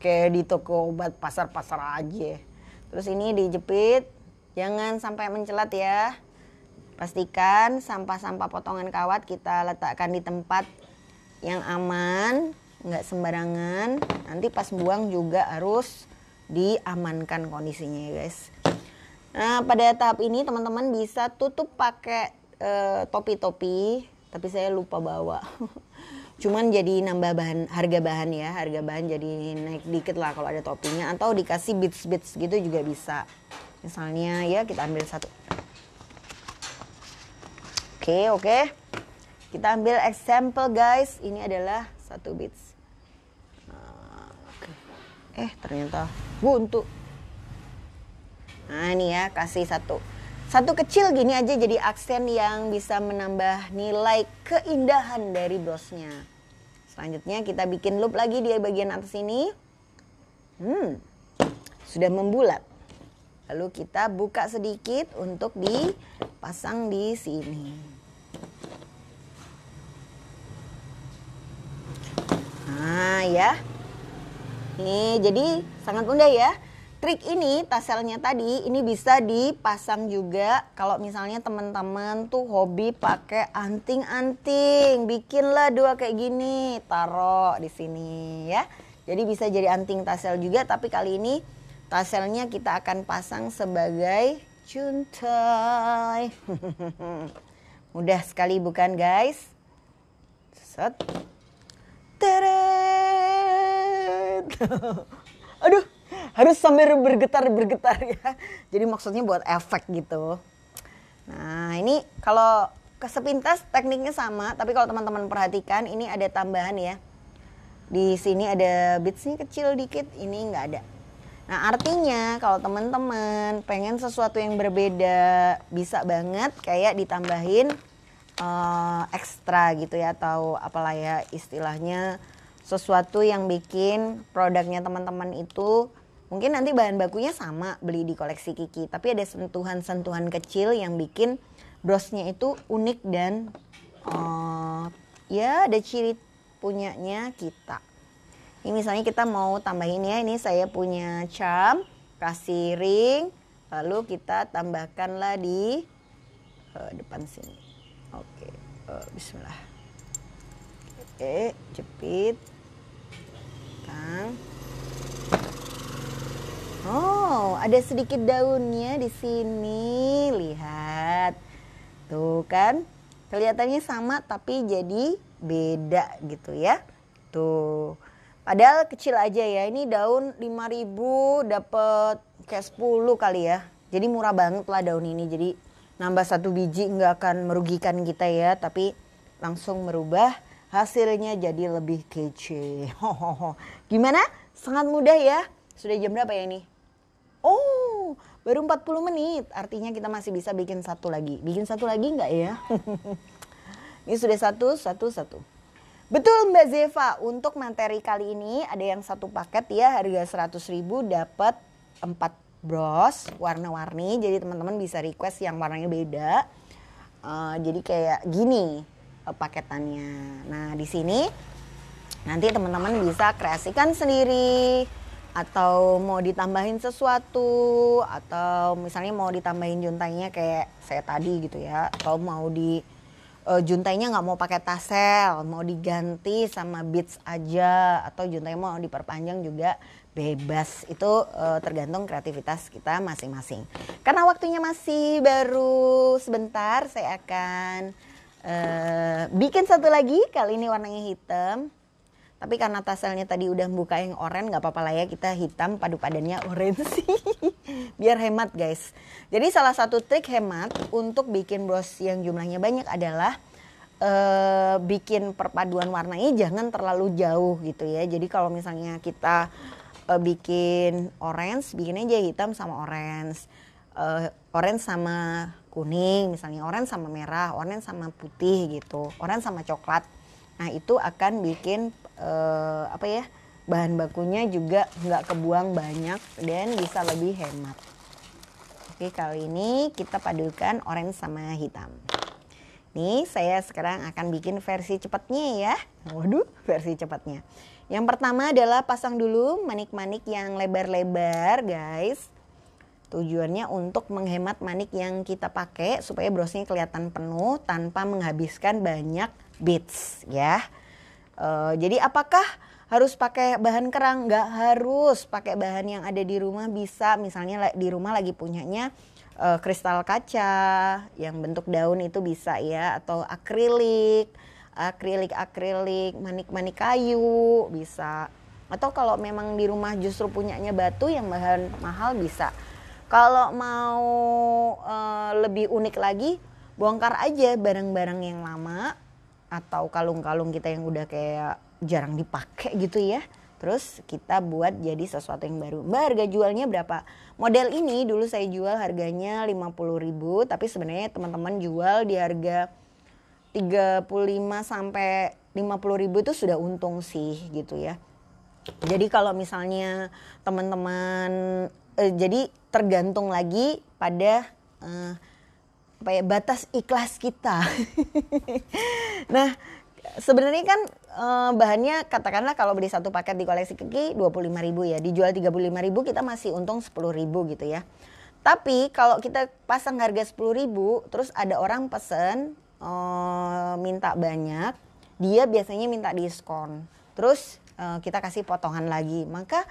S1: Kayak di toko obat pasar-pasar aja. Terus ini dijepit. Jangan sampai mencelat ya. Pastikan sampah-sampah potongan kawat kita letakkan di tempat yang aman, nggak sembarangan. Nanti pas buang juga harus diamankan kondisinya ya guys. Nah pada tahap ini teman-teman bisa tutup pakai topi-topi, tapi saya lupa bawa. Cuman jadi nambah harga bahan ya, harga bahan jadi naik dikit lah kalau ada topinya, atau dikasih beads gitu juga bisa. Misalnya ya kita ambil satu. Oke. Kita ambil example guys. Ini adalah satu beads. Ternyata buntu. Nah ini ya, kasih satu. Satu kecil gini aja jadi aksen yang bisa menambah nilai keindahan dari brosnya. Selanjutnya kita bikin loop lagi di bagian atas ini. Sudah membulat. Lalu kita buka sedikit untuk dipasang di sini. Nah ya, ini jadi sangat mudah ya. Trik ini, taselnya tadi, ini bisa dipasang juga kalau misalnya teman-teman tuh hobi pakai anting-anting. Bikinlah dua kayak gini, taruh di sini ya. Jadi bisa jadi anting tasel juga, tapi kali ini taselnya kita akan pasang sebagai cuntai. Mudah sekali bukan guys? Set. Teret. Aduh, harus sambil bergetar ya. Jadi maksudnya buat efek gitu. Nah ini kalau sepintas tekniknya sama, tapi kalau teman-teman perhatikan ini ada tambahan ya. Di sini ada beadsnya kecil dikit, ini nggak ada. Nah artinya kalau teman-teman pengen sesuatu yang berbeda, bisa banget kayak ditambahin ekstra gitu ya, atau apalah ya istilahnya, sesuatu yang bikin produknya teman-teman itu mungkin nanti bahan bakunya sama beli di koleksi Kiki, tapi ada sentuhan-sentuhan kecil yang bikin brosnya itu unik dan ya ada ciri punyanya kita. Ini misalnya kita mau tambahin ya, ini saya punya charm, kasih ring, Lalu kita tambahkanlah di depan sini. Oke, bismillah. Oke, jepit. Kang. Oh, ada sedikit daunnya di sini. Lihat. Tuh kan. Kelihatannya sama tapi jadi beda gitu ya. Tuh. Padahal kecil aja ya. Ini daun 5.000 dapat kayak 10 kali ya. Jadi murah banget lah daun ini. Jadi nambah 1 biji nggak akan merugikan kita ya. Tapi langsung merubah hasilnya jadi lebih kece. Gimana? Sangat mudah ya. Sudah jam berapa ya ini? Oh, baru 40 menit. Artinya kita masih bisa bikin satu lagi. Bikin satu lagi nggak ya? Ini sudah satu. Betul Mbak Zeva, untuk materi kali ini ada yang satu paket ya, harga 100.000 dapat 4 bros warna-warni. Jadi teman-teman bisa request yang warnanya beda. Jadi kayak gini paketannya. Nah di sini nanti teman-teman bisa kreasikan sendiri. Atau mau ditambahin sesuatu, atau misalnya mau ditambahin juntainya kayak saya tadi gitu ya, atau mau di juntainya nggak mau pakai tassel, mau diganti sama beads aja, atau juntainya mau diperpanjang juga bebas. Itu tergantung kreativitas kita masing-masing. Karena waktunya masih baru sebentar, saya akan bikin satu lagi, kali ini warnanya hitam. Tapi karena tasselnya tadi udah buka yang oranye, nggak apa-apa lah ya, kita hitam padu padannya orange biar hemat guys. Jadi salah satu trik hemat untuk bikin bros yang jumlahnya banyak adalah bikin perpaduan warnanya jangan terlalu jauh gitu ya. Jadi kalau misalnya kita bikin orange, bikin aja hitam sama orange, orange sama kuning, misalnya orange sama merah, orange sama putih gitu, orange sama coklat. Nah itu akan bikin bahan bakunya juga nggak kebuang banyak dan bisa lebih hemat. Oke, kali ini kita padukan orange sama hitam. Nih saya sekarang akan bikin versi cepatnya ya. Waduh, versi cepatnya. Yang pertama adalah pasang dulu manik-manik yang lebar-lebar guys. Tujuannya untuk menghemat manik yang kita pakai supaya brosnya kelihatan penuh tanpa menghabiskan banyak beads ya. Jadi apakah harus pakai bahan kerang? Nggak harus pakai bahan yang ada di rumah, bisa misalnya di rumah lagi punyanya kristal kaca yang bentuk daun itu bisa ya, atau akrilik, manik-manik kayu bisa. Atau kalau memang di rumah justru punyanya batu yang bahan mahal bisa. Kalau mau lebih unik lagi, bongkar aja barang-barang yang lama atau kalung-kalung kita yang udah kayak jarang dipakai gitu ya. Terus kita buat jadi sesuatu yang baru. Mbak, harga jualnya berapa? Model ini dulu saya jual harganya 50.000, tapi sebenarnya teman-teman jual di harga 35 sampai 50.000 itu sudah untung sih gitu ya. Jadi kalau misalnya teman-teman jadi tergantung lagi pada batas ikhlas kita. Nah, sebenarnya kan bahannya katakanlah kalau beli satu paket di koleksi Kiki 25.000 ya, dijual 35.000 kita masih untung 10.000 gitu ya. Tapi kalau kita pasang harga 10.000 terus ada orang pesen minta banyak, dia biasanya minta diskon. Terus kita kasih potongan lagi, maka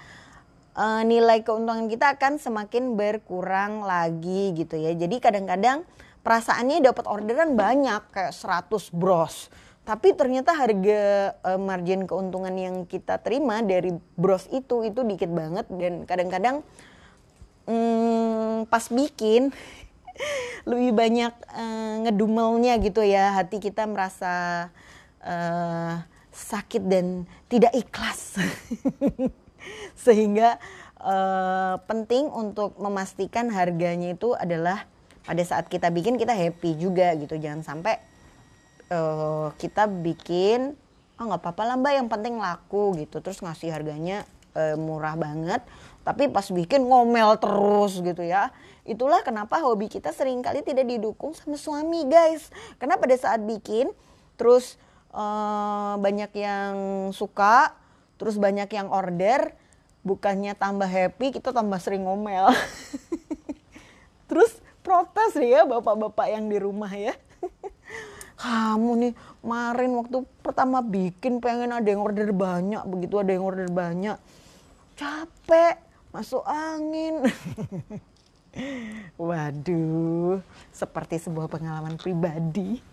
S1: nilai keuntungan kita akan semakin berkurang lagi gitu ya. Jadi kadang-kadang perasaannya dapat orderan banyak kayak 100 bros. Tapi ternyata harga margin keuntungan yang kita terima dari bros itu dikit banget. Dan kadang-kadang pas bikin lebih banyak ngedumelnya gitu ya. Hati kita merasa sakit dan tidak ikhlas. Sehingga penting untuk memastikan harganya itu adalah pada saat kita bikin kita happy juga gitu. Jangan sampai kita bikin nggak apa-apa lah Mbak, yang penting laku gitu, terus ngasih harganya murah banget tapi pas bikin ngomel terus gitu ya. Itulah kenapa hobi kita seringkali tidak didukung sama suami guys, karena pada saat bikin terus banyak yang suka, terus banyak yang order, bukannya tambah happy, kita tambah sering ngomel. Terus protes nih ya bapak-bapak yang di rumah ya. Kamu nih kemarin waktu pertama bikin pengen ada yang order banyak, begitu ada yang order banyak capek, masuk angin. Waduh, seperti sebuah pengalaman pribadi.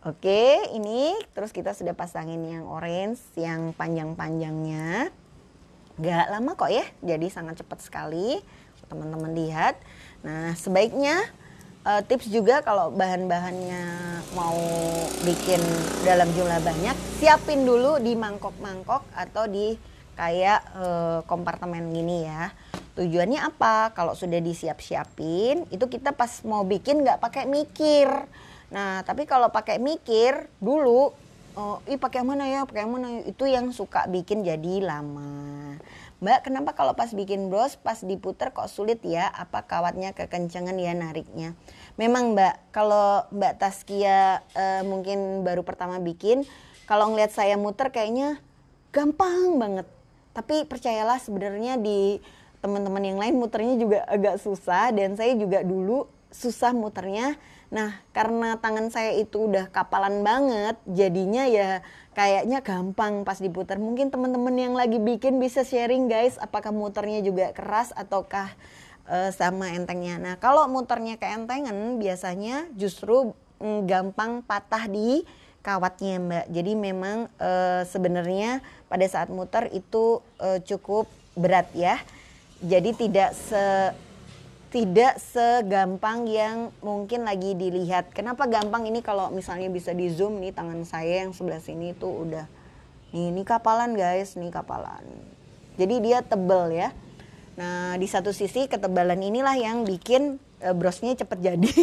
S1: Oke, ini terus kita sudah pasangin yang orange, yang panjang-panjangnya. Gak lama kok ya, jadi sangat cepat sekali. Teman-teman lihat. Nah, sebaiknya tips juga kalau bahan-bahannya mau bikin dalam jumlah banyak, siapin dulu di mangkok-mangkok atau di kayak kompartemen gini ya. Tujuannya apa? Kalau sudah disiap-siapin, itu kita pas mau bikin nggak pakai mikir. Nah, tapi kalau pakai mikir dulu, pakai yang mana ya, pakai yang mana, itu yang suka bikin jadi lama. Mbak, kenapa kalau pas bikin bros, pas diputer kok sulit ya? Apa kawatnya kekencengan ya nariknya? Memang Mbak, kalau Mbak Taskia mungkin baru pertama bikin, kalau ngeliat saya muter kayaknya gampang banget. Tapi percayalah sebenarnya di teman-teman yang lain muternya juga agak susah, dan saya juga dulu susah muternya. Nah, karena tangan saya itu udah kapalan banget, jadinya ya kayaknya gampang pas diputar. Mungkin teman-teman yang lagi bikin bisa sharing guys, apakah muternya juga keras ataukah sama entengnya. Nah, kalau muternya keentengan biasanya justru gampang patah di kawatnya Mbak. Jadi memang sebenarnya pada saat muter itu cukup berat ya. Jadi tidak segampang yang mungkin lagi dilihat. Kenapa gampang ini? Kalau misalnya bisa di zoom nih, tangan saya yang sebelah sini tuh udah ini kapalan guys, nih kapalan. Jadi dia tebel ya. Nah, di satu sisi ketebalan inilah yang bikin brosnya cepet jadi.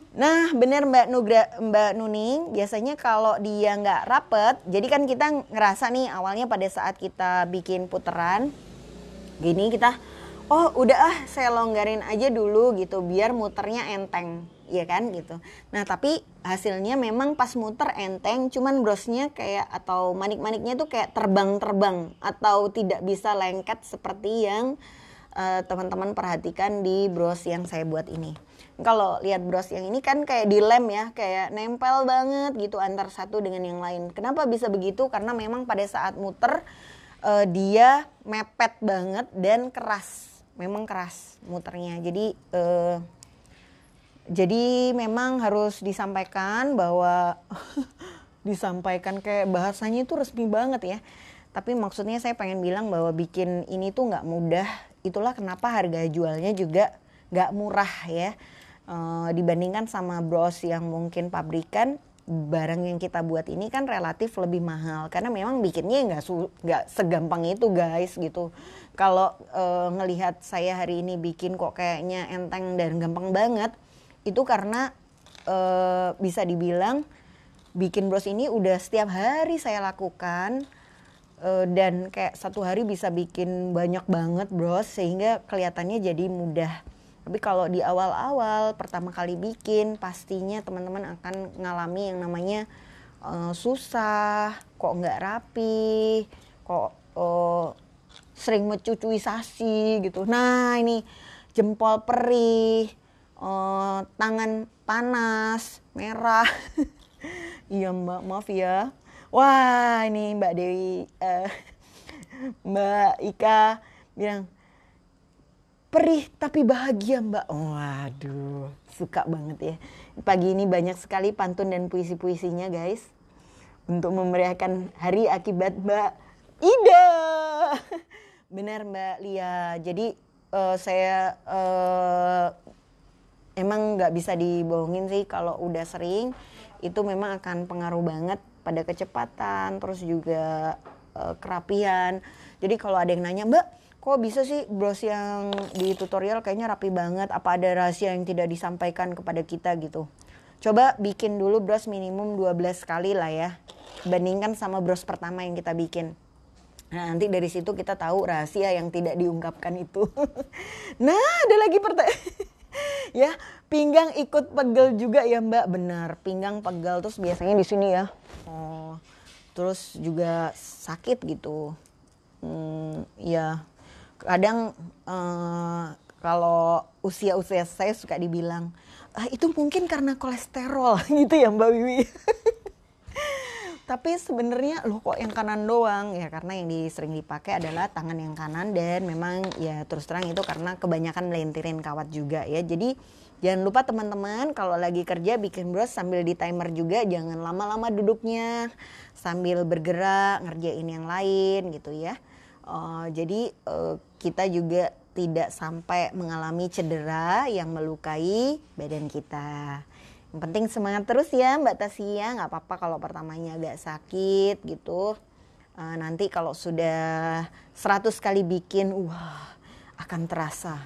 S1: Nah, bener Mbak Nuning, biasanya kalau dia nggak rapet, jadi kan kita ngerasa nih awalnya pada saat kita bikin puteran gini, kita udah saya longgarin aja dulu gitu biar muternya enteng, ya kan gitu. Nah, tapi hasilnya memang pas muter enteng, cuman brosnya kayak atau manik-maniknya tuh kayak terbang-terbang atau tidak bisa lengket seperti yang teman-teman perhatikan di bros yang saya buat ini. Kalau lihat bros yang ini kan kayak dilem ya, kayak nempel banget gitu antar satu dengan yang lain. Kenapa bisa begitu? Karena memang pada saat muter dia mepet banget dan keras. Memang keras muternya. Jadi memang harus disampaikan bahwa disampaikan kayak bahasanya itu resmi banget ya. Tapi maksudnya saya pengen bilang bahwa bikin ini tuh nggak mudah. Itulah kenapa harga jualnya juga nggak murah ya. Dibandingkan sama bros yang mungkin pabrikan, barang yang kita buat ini kan relatif lebih mahal karena memang bikinnya nggak segampang itu guys gitu. Kalau ngelihat saya hari ini bikin kok kayaknya enteng dan gampang banget, itu karena bisa dibilang bikin bros ini udah setiap hari saya lakukan, dan kayak satu hari bisa bikin banyak banget bros sehingga kelihatannya jadi mudah. Tapi kalau di awal-awal pertama kali bikin pastinya teman-teman akan ngalami yang namanya susah, kok nggak rapi, kok sering mencucuisasi gitu. Nah, ini jempol perih, tangan panas, merah. Iya Mbak, maaf ya. Wah, ini Mbak Dewi, Mbak Ika bilang perih tapi bahagia Mbak. Waduh, suka banget ya. Pagi ini banyak sekali pantun dan puisi-puisinya guys, untuk memeriahkan hari akibat Mbak Ida. Benar Mbak Lia. Jadi saya emang nggak bisa dibohongin sih, kalau udah sering itu memang akan pengaruh banget pada kecepatan, terus juga kerapian. Jadi kalau ada yang nanya, Mbak, kok bisa sih bros yang di tutorial kayaknya rapi banget, apa ada rahasia yang tidak disampaikan kepada kita gitu? Coba bikin dulu bros minimum 12 kali lah ya, bandingkan sama bros pertama yang kita bikin. Nah, nanti dari situ kita tahu rahasia yang tidak diungkapkan itu. Nah, ada lagi pertanyaan. Ya, pinggang ikut pegel juga ya Mbak. Benar, pinggang pegel terus biasanya di sini ya. Terus juga sakit gitu. Ya, Kadang kalau usia-usia saya suka dibilang, itu mungkin karena kolesterol gitu ya Mbak Wiwi. Tapi sebenarnya loh kok yang kanan doang ya, karena yang sering dipakai adalah tangan yang kanan, dan memang ya terus terang itu karena kebanyakan melintirin kawat juga ya. Jadi jangan lupa teman-teman kalau lagi kerja bikin bros sambil di timer juga, jangan lama-lama duduknya, sambil bergerak ngerjain yang lain gitu ya. Jadi kita juga tidak sampai mengalami cedera yang melukai badan kita. Yang penting semangat terus ya Mbak Tasya, nggak apa-apa kalau pertamanya agak sakit gitu. Nanti kalau sudah 100 kali bikin, wah akan terasa.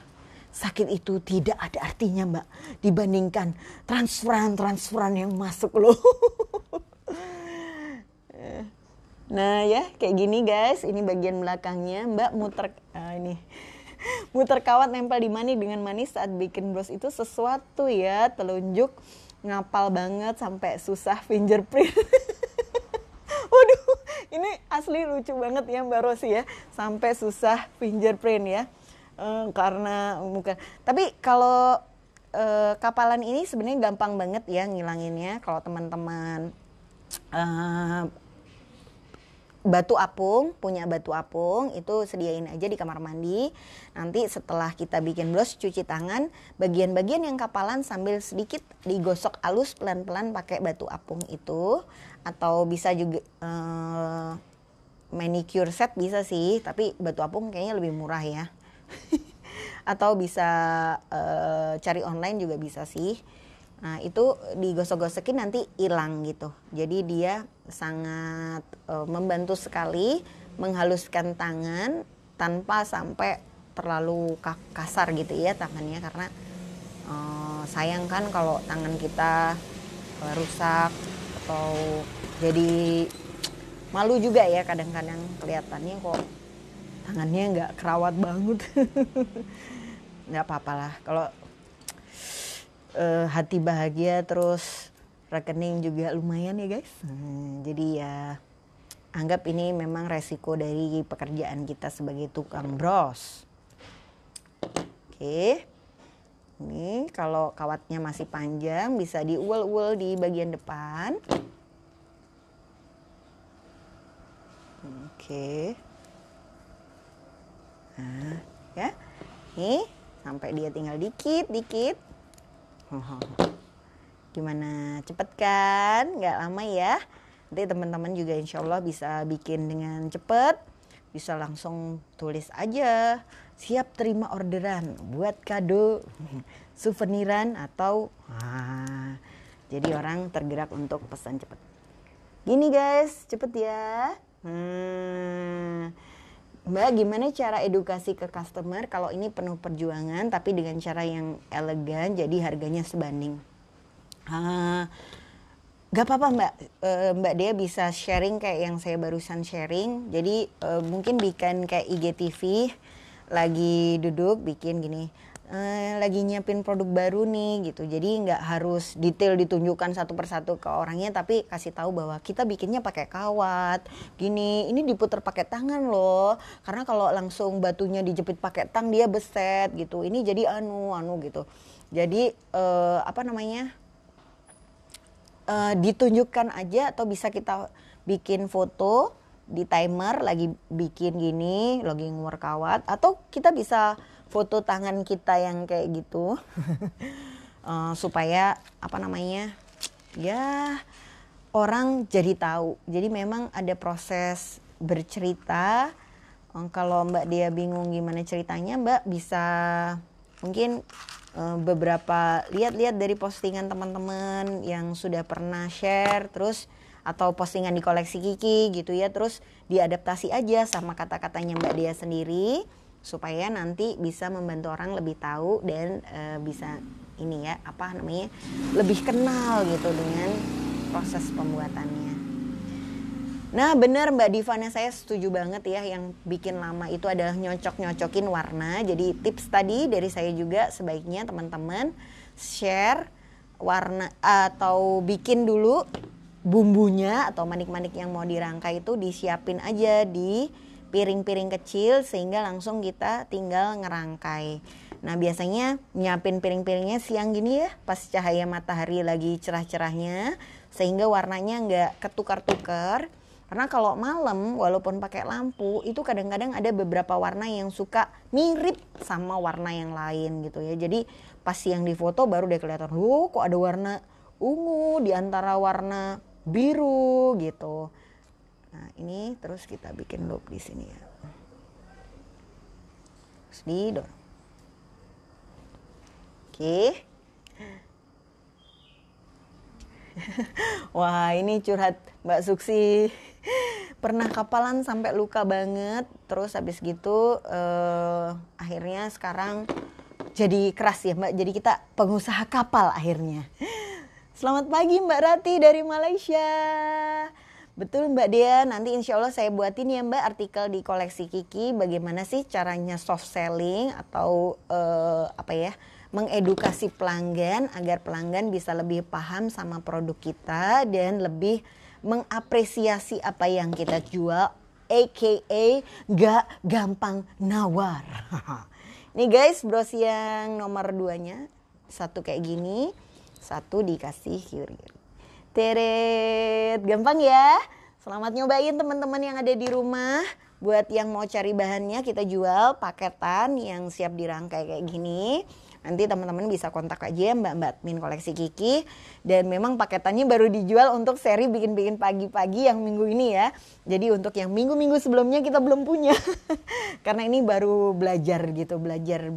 S1: Sakit itu tidak ada artinya Mbak, dibandingkan transferan yang masuk loh. Nah ya kayak gini guys, ini bagian belakangnya. Mbak muter kawat nempel di manik dengan manis saat bikin bros itu sesuatu ya, telunjuk ngapal banget sampai susah fingerprint. Waduh, ini asli lucu banget ya Mbak Rosi ya, sampai susah fingerprint ya, karena bukan. Tapi kalau kapalan ini sebenarnya gampang banget ya ngilanginnya. Kalau teman-teman punya batu apung itu sediain aja di kamar mandi. Nanti setelah kita bikin bros, cuci tangan bagian-bagian yang kapalan sambil sedikit digosok halus pelan-pelan pakai batu apung itu. Atau bisa juga manicure set bisa sih, tapi batu apung kayaknya lebih murah ya. Atau bisa cari online juga bisa sih. Nah itu digosok-gosokin nanti hilang gitu. Jadi dia sangat membantu sekali menghaluskan tangan tanpa sampai terlalu kasar gitu ya tangannya. Karena sayang kan kalau tangan kita rusak atau jadi malu juga ya kadang-kadang kelihatannya kok tangannya nggak kerawat banget. Nggak apa-apa lah kalau hati bahagia terus rekening juga lumayan ya guys. Jadi ya anggap ini memang resiko dari pekerjaan kita sebagai tukang bros. Oke. Ini kalau kawatnya masih panjang bisa diuel-uel di bagian depan. Oke. Nah, ya. Nih, sampai dia tinggal dikit. Gimana, cepet kan? Nggak lama ya. Nanti teman-teman juga insya Allah bisa bikin dengan cepet. Bisa langsung tulis aja, siap terima orderan buat kado, souveniran atau jadi orang tergerak untuk pesan cepet. Gini guys, cepet ya. Mbak, gimana cara edukasi ke customer kalau ini penuh perjuangan tapi dengan cara yang elegan jadi harganya sebanding? Gak apa-apa Mbak, Mbak Dea bisa sharing kayak yang saya barusan sharing. Jadi mungkin bikin kayak IGTV, lagi duduk bikin gini, lagi nyiapin produk baru nih gitu. Jadi nggak harus detail ditunjukkan satu persatu ke orangnya, tapi kasih tahu bahwa kita bikinnya pakai kawat gini, ini diputer pakai tangan loh, karena kalau langsung batunya dijepit pakai tang dia beset gitu, ini jadi anu gitu. Jadi ditunjukkan aja, atau bisa kita bikin foto di timer lagi bikin gini, lagi ngumur kawat, atau kita bisa foto tangan kita yang kayak gitu. Supaya ya orang jadi tahu. Jadi memang ada proses bercerita. Kalau Mbak Dea bingung gimana ceritanya, Mbak bisa mungkin beberapa lihat-lihat dari postingan teman-teman yang sudah pernah share, terus atau postingan di koleksi Kiki gitu ya, terus diadaptasi aja sama kata-katanya Mbak Dea sendiri supaya nanti bisa membantu orang lebih tahu dan bisa lebih kenal gitu dengan proses pembuatannya. Nah benar Mbak Divana, saya setuju banget ya, yang bikin lama itu adalah nyocok-nyocokin warna. Jadi tips tadi dari saya juga, sebaiknya teman-teman share warna atau bikin dulu bumbunya atau manik-manik yang mau dirangkai itu disiapin aja di piring-piring kecil sehingga langsung kita tinggal ngerangkai. Nah biasanya nyiapin piring-piringnya siang gini ya, pas cahaya matahari lagi cerah-cerahnya, sehingga warnanya nggak ketukar-tukar. Karena kalau malam walaupun pakai lampu itu kadang-kadang ada beberapa warna yang suka mirip sama warna yang lain gitu ya. Jadi pas siang difoto baru deh kelihatan, kok ada warna ungu di antara warna biru gitu. Nah ini terus kita bikin loop di sini ya. Terus didorong. Oke. Wah ini curhat Mbak Suksi. Pernah kapalan sampai luka banget. Terus habis gitu akhirnya sekarang jadi keras ya Mbak. Jadi kita pengusaha kapal akhirnya. Selamat pagi Mbak Rati dari Malaysia. Betul Mbak Dea, nanti insya Allah saya buatin ya Mbak artikel di Koleksi Kiki bagaimana sih caranya soft selling atau mengedukasi pelanggan agar pelanggan bisa lebih paham sama produk kita dan lebih mengapresiasi apa yang kita jual, aka gak gampang nawar. Nih guys, bros yang nomor 2-nya, satu kayak gini, satu dikasih kiri. Teret, gampang ya. Selamat nyobain teman-teman yang ada di rumah. Buat yang mau cari bahannya kita jual paketan yang siap dirangkai kayak gini. Nanti teman-teman bisa kontak aja Mbak admin Koleksi Kiki. Dan memang paketannya baru dijual untuk seri bikin-bikin pagi-pagi yang minggu ini ya. Jadi untuk yang minggu-minggu sebelumnya kita belum punya. Karena ini baru belajar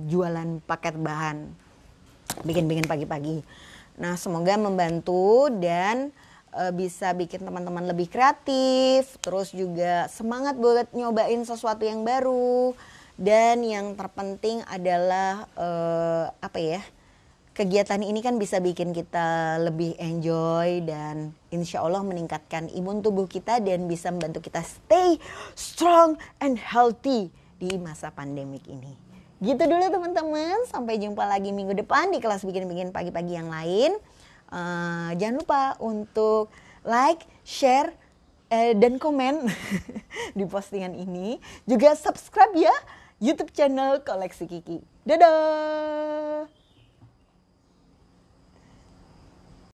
S1: jualan paket bahan. Bikin-bikin pagi-pagi. Nah semoga membantu dan bisa bikin teman-teman lebih kreatif. Terus juga semangat buat nyobain sesuatu yang baru. Dan yang terpenting adalah kegiatan ini kan bisa bikin kita lebih enjoy. Dan insya Allah meningkatkan imun tubuh kita dan bisa membantu kita stay strong and healthy di masa pandemik ini. Gitu dulu teman-teman, sampai jumpa lagi minggu depan di kelas bikin-bikin pagi-pagi yang lain. Jangan lupa untuk like, share, dan komen di postingan ini. Juga subscribe ya YouTube channel Koleksi Kiki. Dadah!